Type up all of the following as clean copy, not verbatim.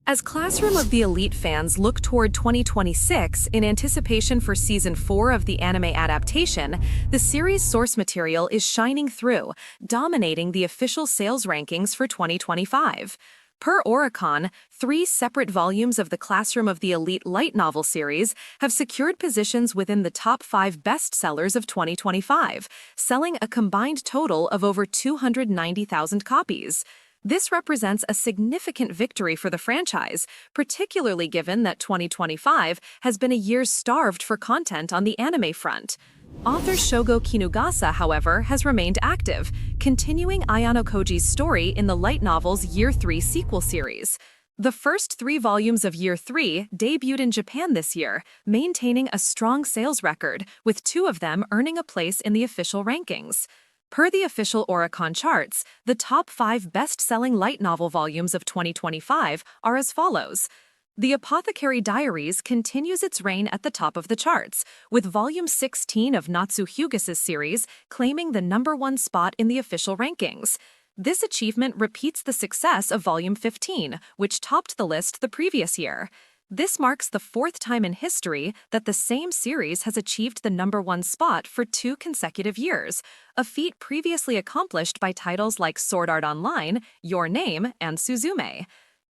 As Classroom of the Elite fans look toward 2026 in anticipation for Season 4 of the anime adaptation, the series' source material is shining through, dominating the official sales rankings for 2025. Per Oricon, 3 separate volumes of the Classroom of the Elite light novel series have secured positions within the top 5 bestsellers of 2025, selling a combined total of over 290,000 copies. This represents a significant victory for the franchise, particularly given that 2025 has been a year starved for content on the anime front. Author Shogo Kinugasa, however, has remained active, continuing Ayanokoji's story in the light novel's Year 3 sequel series. The first 3 volumes of Year 3 debuted in Japan this year, maintaining a strong sales record, with 2 of them earning a place in the official rankings. Per the official Oricon charts, the top 5 best-selling light novel volumes of 2025 are as follows. The Apothecary Diaries continues its reign at the top of the charts, with Volume 16 of Natsu Hyuga's series claiming the #1 spot in the official rankings. This achievement repeats the success of Volume 15, which topped the list the previous year. This marks the 4th time in history that the same series has achieved the #1 spot for 2 consecutive years, a feat previously accomplished by titles like Sword Art Online, Your Name, and Suzume.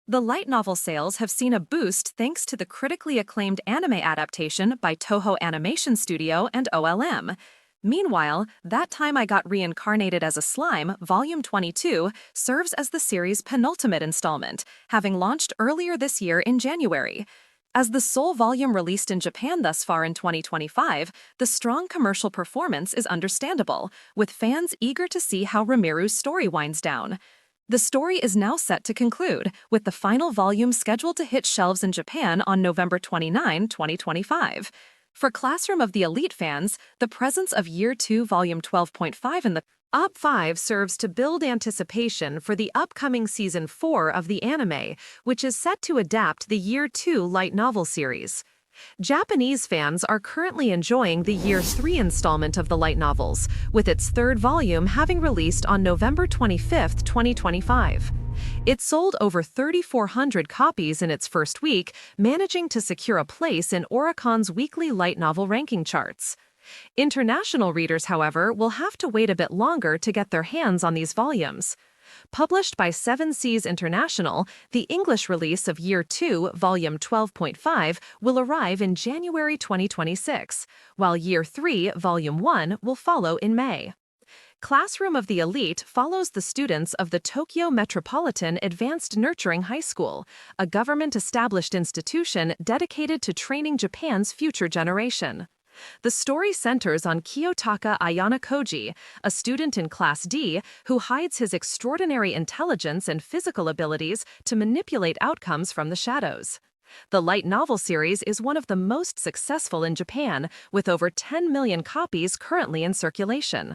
The light novel sales have seen a boost thanks to the critically acclaimed anime adaptation by Toho Animation Studio and OLM. Meanwhile, That Time I Got Reincarnated as a Slime, Volume 22, serves as the series' penultimate installment, having launched earlier this year in January. As the sole volume released in Japan thus far in 2025, the strong commercial performance is understandable, with fans eager to see how Rimiru's story winds down. The story is now set to conclude, with the final volume scheduled to hit shelves in Japan on November 29, 2025. For Classroom of the Elite fans, the presence of Year 2 Volume 12.5 in the top 5 serves to build anticipation for the upcoming Season 4 of the anime, which is set to adapt the Year 2 light novel series. Japanese fans are currently enjoying the Year 3 installment of the light novels, with its 3rd volume having released on November 25, 2025. It sold over 3,400 copies in its first week, managing to secure a place in Oricon's weekly light novel ranking charts. International readers, however, will have to wait a bit longer to get their hands on these volumes. Published by Seven Seas International, the English release of Year 2, Volume 12.5 will arrive in January 2026, while Year 3, Volume 1 will follow in May. Classroom of the Elite follows the students of the Tokyo Metropolitan Advanced Nurturing High School, a government-established institution dedicated to training Japan's future generation. The story centers on Kiyotaka Ayanokoji, a student in Class D who hides his extraordinary intelligence and physical abilities to manipulate outcomes from the shadows. The light novel series is one of the most successful in Japan, with over 10 million copies currently in circulation.